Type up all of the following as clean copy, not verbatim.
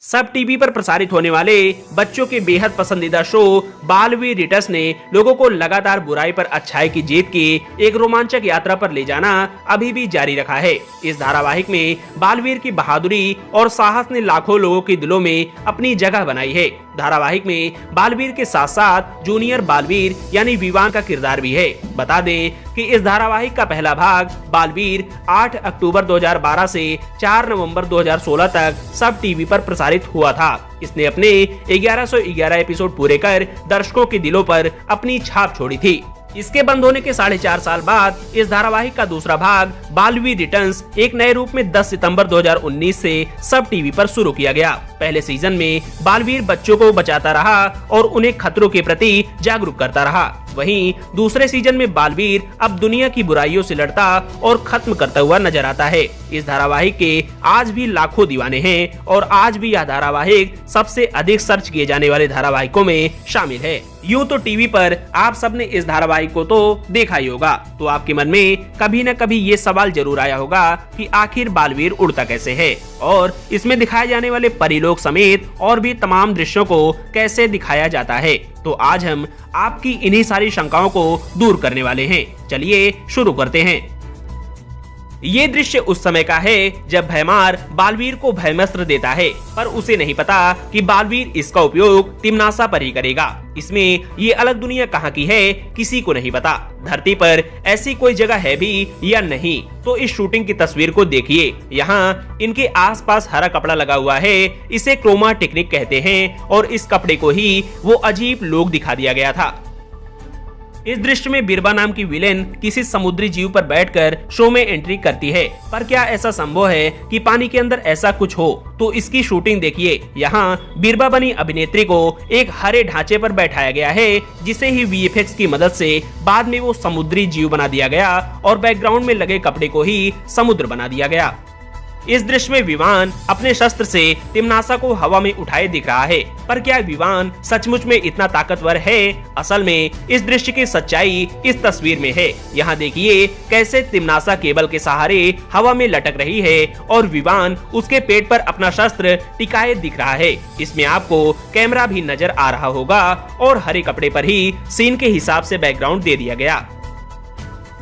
सब टीवी पर प्रसारित होने वाले बच्चों के बेहद पसंदीदा शो बालवीर रिटर्न्स ने लोगों को लगातार बुराई पर अच्छाई की जीत की एक रोमांचक यात्रा पर ले जाना अभी भी जारी रखा है। इस धारावाहिक में बालवीर की बहादुरी और साहस ने लाखों लोगों के दिलों में अपनी जगह बनाई है। धारावाहिक में बालवीर के साथ साथ जूनियर बालवीर यानी विवान का किरदार भी है। बता दें कि इस धारावाहिक का पहला भाग बालवीर 8 अक्टूबर 2012 से 4 नवंबर 2016 तक सब टीवी पर प्रसारित हुआ था। इसने अपने 1111 एपिसोड पूरे कर दर्शकों के दिलों पर अपनी छाप छोड़ी थी। इसके बंद होने के 4.5 साल बाद इस धारावाहिक का दूसरा भाग बालवीर रिटर्न्स एक नए रूप में 10 सितंबर 2019 से सब टीवी पर शुरू किया गया। पहले सीजन में बालवीर बच्चों को बचाता रहा और उन्हें खतरों के प्रति जागरूक करता रहा। वहीं दूसरे सीजन में बालवीर अब दुनिया की बुराइयों से लड़ता और खत्म करता हुआ नजर आता है। इस धारावाहिक के आज भी लाखों दीवाने हैं और आज भी यह धारावाहिक सबसे अधिक सर्च किए जाने वाले धारावाहिकों में शामिल है। यूं तो टीवी पर आप सबने इस धारावाहिक को तो देखा ही होगा, तो आपके मन में कभी न कभी ये सवाल जरूर आया होगा कि आखिर बालवीर उड़ता कैसे है और इसमें दिखाए जाने वाले परिलोक समेत और भी तमाम दृश्यों को कैसे दिखाया जाता है। तो आज हम आपकी इन्हीं सारी शंकाओं को दूर करने वाले हैं। चलिए शुरू करते हैं। ये दृश्य उस समय का है जब भैमार बालवीर को भैमस्त्र देता है, पर उसे नहीं पता कि बालवीर इसका उपयोग तिम्नासा पर ही करेगा। इसमें ये अलग दुनिया कहाँ की है किसी को नहीं पता। धरती पर ऐसी कोई जगह है भी या नहीं, तो इस शूटिंग की तस्वीर को देखिए। यहाँ इनके आसपास हरा कपड़ा लगा हुआ है, इसे क्रोमा टेक्निक कहते हैं और इस कपड़े को ही वो अजीब लोग दिखा दिया गया था। इस दृश्य में बिरबा नाम की विलेन किसी समुद्री जीव पर बैठकर शो में एंट्री करती है, पर क्या ऐसा संभव है कि पानी के अंदर ऐसा कुछ हो? तो इसकी शूटिंग देखिए। यहाँ बिरबा बनी अभिनेत्री को एक हरे ढांचे पर बैठाया गया है, जिसे ही वीएफएक्स की मदद से बाद में वो समुद्री जीव बना दिया गया और बैकग्राउंड में लगे कपड़े को ही समुद्र बना दिया गया। इस दृश्य में विवान अपने शस्त्र से तिम्नासा को हवा में उठाए दिख रहा है, पर क्या विवान सचमुच में इतना ताकतवर है? असल में इस दृश्य की सच्चाई इस तस्वीर में है। यहाँ देखिए कैसे तिम्नासा केबल के सहारे हवा में लटक रही है और विवान उसके पेट पर अपना शस्त्र टिकाए दिख रहा है। इसमें आपको कैमरा भी नजर आ रहा होगा और हरे कपड़े पर ही सीन के हिसाब से बैकग्राउंड दे दिया गया।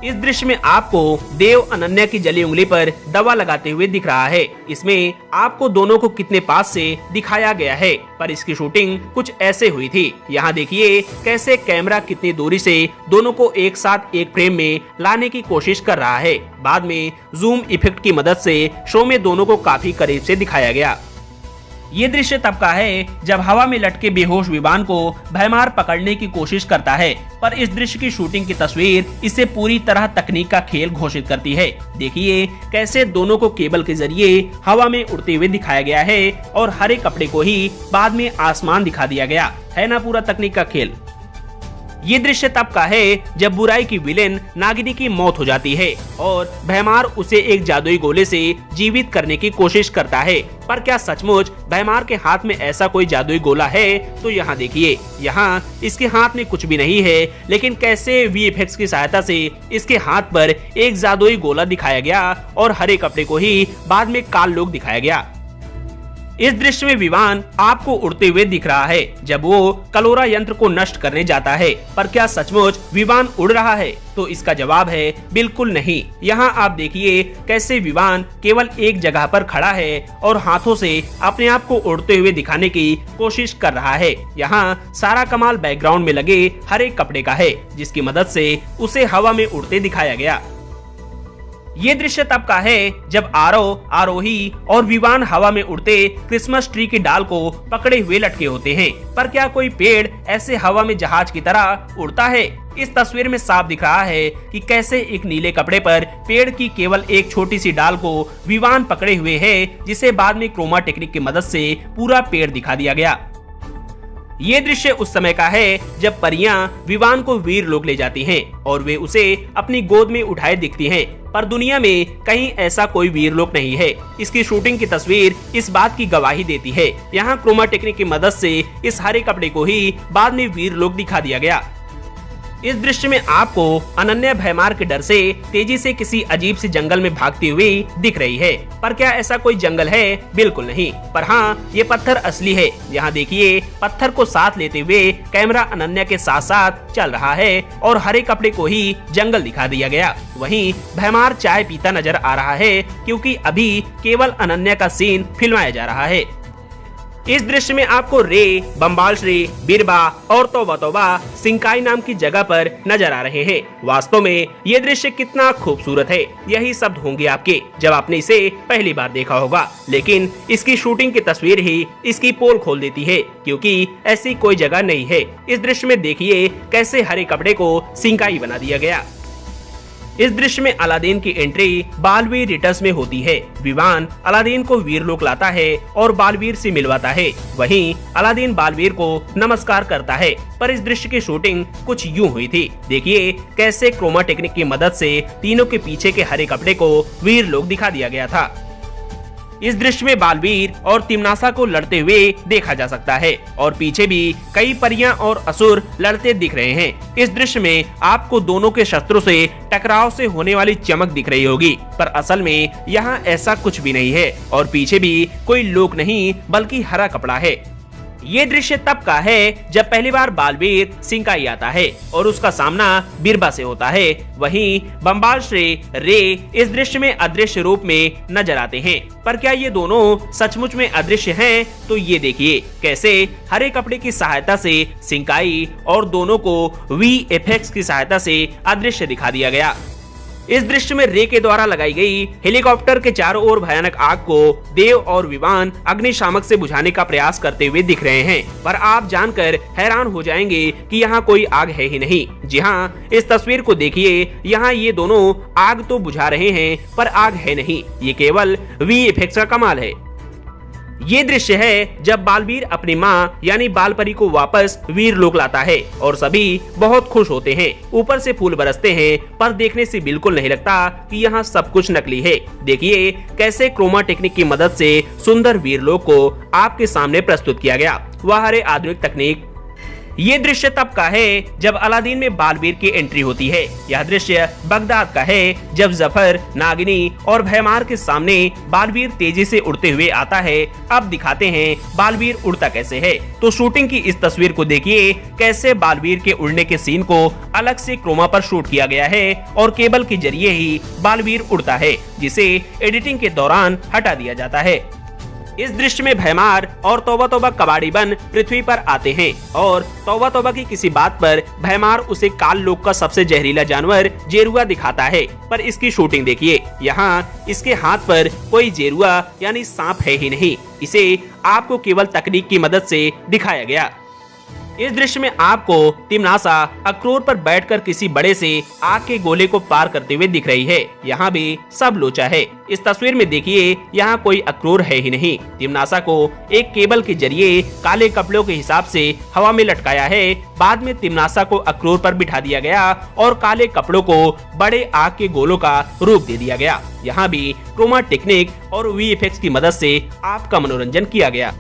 इस दृश्य में आपको देव अनन्या की जली उंगली पर दवा लगाते हुए दिख रहा है। इसमें आपको दोनों को कितने पास से दिखाया गया है, पर इसकी शूटिंग कुछ ऐसे हुई थी। यहाँ देखिए कैसे कैमरा कितनी दूरी से दोनों को एक साथ एक फ्रेम में लाने की कोशिश कर रहा है। बाद में जूम इफेक्ट की मदद से शो में दोनों को काफी करीब से दिखाया गया। ये दृश्य तब का है जब हवा में लटके बेहोश विमान को भैमार पकड़ने की कोशिश करता है, पर इस दृश्य की शूटिंग की तस्वीर इसे पूरी तरह तकनीक का खेल घोषित करती है। देखिए कैसे दोनों को केबल के जरिए हवा में उड़ते हुए दिखाया गया है और हरे कपड़े को ही बाद में आसमान दिखा दिया गया है ना, पूरा तकनीक का खेल। ये दृश्य तब का है जब बुराई की विलेन नागिनी की मौत हो जाती है और भैमार उसे एक जादुई गोले से जीवित करने की कोशिश करता है, पर क्या सचमुच भैमार के हाथ में ऐसा कोई जादुई गोला है? तो यहाँ देखिए, यहाँ इसके हाथ में कुछ भी नहीं है, लेकिन कैसे वीएफएक्स की सहायता से इसके हाथ पर एक जादुई गोला दिखाया गया और हरे कपड़े को ही बाद में काल लोग दिखाया गया। इस दृश्य में विमान आपको उड़ते हुए दिख रहा है जब वो कलोरा यंत्र को नष्ट करने जाता है, पर क्या सचमुच विमान उड़ रहा है? तो इसका जवाब है बिल्कुल नहीं। यहाँ आप देखिए कैसे विमान केवल एक जगह पर खड़ा है और हाथों से अपने आप को उड़ते हुए दिखाने की कोशिश कर रहा है। यहाँ सारा कमाल बैकग्राउंड में लगे हरे कपड़े का है, जिसकी मदद से उसे हवा में उड़ते दिखाया गया। ये दृश्य तब का है जब आरोही और विमान हवा में उड़ते क्रिसमस ट्री की डाल को पकड़े हुए लटके होते हैं, पर क्या कोई पेड़ ऐसे हवा में जहाज की तरह उड़ता है? इस तस्वीर में साफ दिख रहा है कि कैसे एक नीले कपड़े पर पेड़ की केवल एक छोटी सी डाल को विमान पकड़े हुए है, जिसे बाद में क्रोमा टेक्निक की मदद से पूरा पेड़ दिखा दिया गया। ये दृश्य उस समय का है जब परियां विवान को वीर लोग ले जाती हैं और वे उसे अपनी गोद में उठाए दिखती हैं, पर दुनिया में कहीं ऐसा कोई वीर लोग नहीं है। इसकी शूटिंग की तस्वीर इस बात की गवाही देती है। यहाँ क्रोमा टेक्निक की मदद से इस हरे कपड़े को ही बाद में वीर लोग दिखा दिया गया। इस दृश्य में आपको अनन्या भयमार के डर से तेजी से किसी अजीब से जंगल में भागती हुई दिख रही है। पर क्या ऐसा कोई जंगल है? बिल्कुल नहीं। पर हाँ, ये पत्थर असली है। यहाँ देखिए, पत्थर को साथ लेते हुए कैमरा अनन्या के साथ साथ चल रहा है और हरे कपड़े को ही जंगल दिखा दिया गया। वहीं भयमार चाय पीता नजर आ रहा है, क्योंकि अभी केवल अनन्या का सीन फिल्माया जा रहा है। इस दृश्य में आपको रे, बम्बाल श्री, बिरबा और तौबा तौबा सिंकाई नाम की जगह पर नजर आ रहे हैं। वास्तव में ये दृश्य कितना खूबसूरत है, यही शब्द होंगे आपके जब आपने इसे पहली बार देखा होगा। लेकिन इसकी शूटिंग की तस्वीर ही इसकी पोल खोल देती है, क्योंकि ऐसी कोई जगह नहीं है। इस दृश्य में देखिए कैसे हरे कपड़े को सिंकाई बना दिया गया। इस दृश्य में अलादीन की एंट्री बालवीर रिटर्स में होती है। विवान अलादीन को वीरलोक लाता है और बालवीर से मिलवाता है। वहीं अलादीन बालवीर को नमस्कार करता है। पर इस दृश्य की शूटिंग कुछ यूं हुई थी। देखिए कैसे क्रोमा टेक्निक की मदद से तीनों के पीछे के हरे कपड़े को वीरलोक दिखा दिया गया था। इस दृश्य में बालवीर और तिम्नासा को लड़ते हुए देखा जा सकता है और पीछे भी कई परियां और असुर लड़ते दिख रहे हैं। इस दृश्य में आपको दोनों के शस्त्रों से टकराव से होने वाली चमक दिख रही होगी, पर असल में यहाँ ऐसा कुछ भी नहीं है और पीछे भी कोई लोक नहीं बल्कि हरा कपड़ा है। ये दृश्य तब का है जब पहली बार बालवीर सिंकाई आता है और उसका सामना बिरबा से होता है। वहीं बम्बाल श्री, रे इस दृश्य में अदृश्य रूप में नजर आते हैं। पर क्या ये दोनों सचमुच में अदृश्य हैं? तो ये देखिए कैसे हरे कपड़े की सहायता से सिंकाई और दोनों को VFX की सहायता से अदृश्य दिखा दिया गया। इस दृश्य में रे के द्वारा लगाई गई हेलीकॉप्टर के चारों ओर भयानक आग को देव और विवान अग्निशामक से बुझाने का प्रयास करते हुए दिख रहे हैं। पर आप जानकर हैरान हो जाएंगे कि यहाँ कोई आग है ही नहीं। जी हाँ, इस तस्वीर को देखिए, यहाँ ये दोनों आग तो बुझा रहे हैं पर आग है नहीं। ये केवल VFX का कमाल है। ये दृश्य है जब बालवीर अपनी माँ यानी बालपरी को वापस वीरलोक लाता है और सभी बहुत खुश होते हैं। ऊपर से फूल बरसते हैं, पर देखने से बिल्कुल नहीं लगता कि यहाँ सब कुछ नकली है। देखिए कैसे क्रोमा टेक्निक की मदद से सुंदर वीरलोक को आपके सामने प्रस्तुत किया गया। वह हरे आधुनिक तकनीक। ये दृश्य तब का है जब अलादीन में बालवीर की एंट्री होती है। यह दृश्य बगदाद का है जब जफर, नागिनी और भयमार के सामने बालवीर तेजी से उड़ते हुए आता है। अब दिखाते हैं बालवीर उड़ता कैसे है। तो शूटिंग की इस तस्वीर को देखिए कैसे बालवीर के उड़ने के सीन को अलग से क्रोमा पर शूट किया गया है और केबल के जरिए ही बालवीर उड़ता है, जिसे एडिटिंग के दौरान हटा दिया जाता है। इस दृश्य में भयमार और तौबा तौबा कबाड़ी बन पृथ्वी पर आते हैं और तौबा तौबा की किसी बात पर भयमार उसे काल लोक का सबसे जहरीला जानवर जेरुआ दिखाता है। पर इसकी शूटिंग देखिए, यहाँ इसके हाथ पर कोई जेरुआ यानी सांप है ही नहीं। इसे आपको केवल तकनीक की मदद से दिखाया गया। इस दृश्य में आपको तिम्नासा अक्रोर पर बैठकर किसी बड़े से आग के गोले को पार करते हुए दिख रही है। यहाँ भी सब लोचा है। इस तस्वीर में देखिए, यहाँ कोई अक्रोर है ही नहीं। तिम्नासा को एक केबल के जरिए काले कपड़ों के हिसाब से हवा में लटकाया है। बाद में तिम्नासा को अक्रोर पर बिठा दिया गया और काले कपड़ों को बड़े आग के गोलों का रूप दे दिया गया। यहाँ भी क्रोमा टेक्निक और VFX की मदद से आपका मनोरंजन किया गया।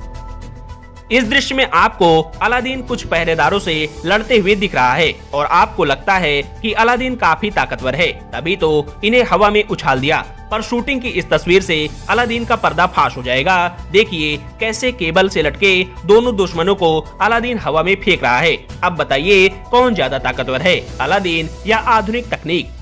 इस दृश्य में आपको अलादीन कुछ पहरेदारों से लड़ते हुए दिख रहा है और आपको लगता है कि अलादीन काफी ताकतवर है, तभी तो इन्हें हवा में उछाल दिया। पर शूटिंग की इस तस्वीर से अलादीन का पर्दा फाश हो जाएगा। देखिए कैसे केबल से लटके दोनों दुश्मनों को अलादीन हवा में फेंक रहा है। अब बताइए कौन ज्यादा ताकतवर है, अलादीन या आधुनिक तकनीक?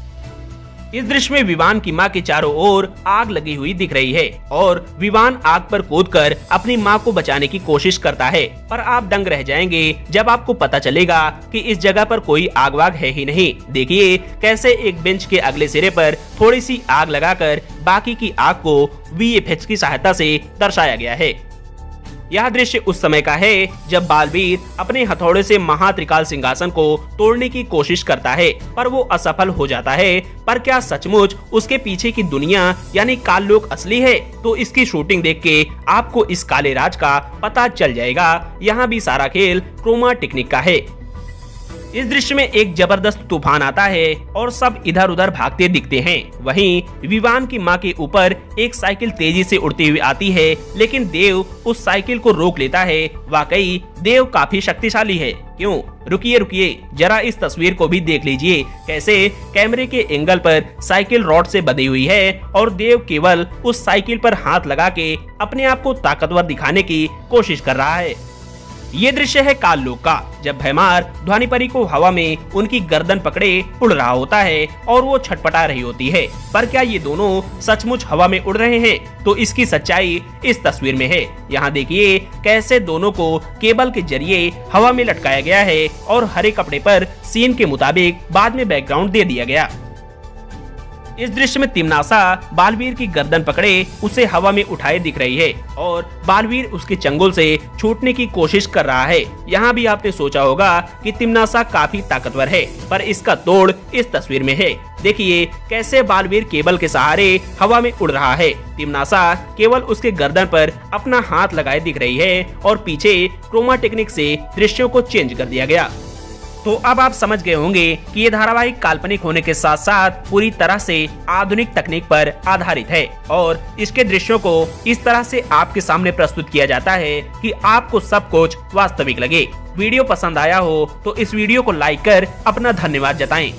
इस दृश्य में विवान की माँ के चारों ओर आग लगी हुई दिख रही है और विवान आग पर कूदकर अपनी माँ को बचाने की कोशिश करता है। पर आप दंग रह जाएंगे जब आपको पता चलेगा कि इस जगह पर कोई आग वाग है ही नहीं। देखिए कैसे एक बेंच के अगले सिरे पर थोड़ी सी आग लगाकर बाकी की आग को VFX की सहायता से दर्शाया गया है। यह दृश्य उस समय का है जब बालवीर अपने हथौड़े से महात्रिकाल सिंहासन को तोड़ने की कोशिश करता है, पर वो असफल हो जाता है। पर क्या सचमुच उसके पीछे की दुनिया यानी काल लोक असली है? तो इसकी शूटिंग देख के आपको इस काले राज का पता चल जाएगा। यहाँ भी सारा खेल क्रोमा टेक्निक का है। इस दृश्य में एक जबरदस्त तूफान आता है और सब इधर उधर भागते दिखते हैं। वहीं विवान की मां के ऊपर एक साइकिल तेजी से उड़ती हुई आती है, लेकिन देव उस साइकिल को रोक लेता है। वाकई देव काफी शक्तिशाली है। क्यों? रुकिए जरा इस तस्वीर को भी देख लीजिए, कैसे कैमरे के एंगल पर साइकिल रॉड से बंधी हुई है और देव केवल उस साइकिल पर हाथ लगा के अपने आप को ताकतवर दिखाने की कोशिश कर रहा है। ये दृश्य है काल लोक का, जब भैमार ध्वनिपरी को हवा में उनकी गर्दन पकड़े उड़ रहा होता है और वो छटपटा रही होती है। पर क्या ये दोनों सचमुच हवा में उड़ रहे हैं? तो इसकी सच्चाई इस तस्वीर में है। यहाँ देखिए कैसे दोनों को केबल के जरिए हवा में लटकाया गया है और हरे कपड़े पर सीन के मुताबिक बाद में बैकग्राउंड दे दिया गया। इस दृश्य में तिम्नासा बालवीर की गर्दन पकड़े उसे हवा में उठाए दिख रही है और बालवीर उसके चंगुल से छूटने की कोशिश कर रहा है। यहाँ भी आपने सोचा होगा कि तिम्नासा काफी ताकतवर है, पर इसका तोड़ इस तस्वीर में है। देखिए कैसे बालवीर केबल के सहारे हवा में उड़ रहा है। तिम्नासा केवल उसके गर्दन पर अपना हाथ लगाए दिख रही है और पीछे क्रोमा टेक्निक से दृश्यों को चेंज कर दिया गया। तो अब आप समझ गए होंगे कि ये धारावाहिक काल्पनिक होने के साथ साथ पूरी तरह से आधुनिक तकनीक पर आधारित है और इसके दृश्यों को इस तरह से आपके सामने प्रस्तुत किया जाता है कि आपको सब कुछ वास्तविक लगे। वीडियो पसंद आया हो तो इस वीडियो को लाइक कर अपना धन्यवाद जताएं।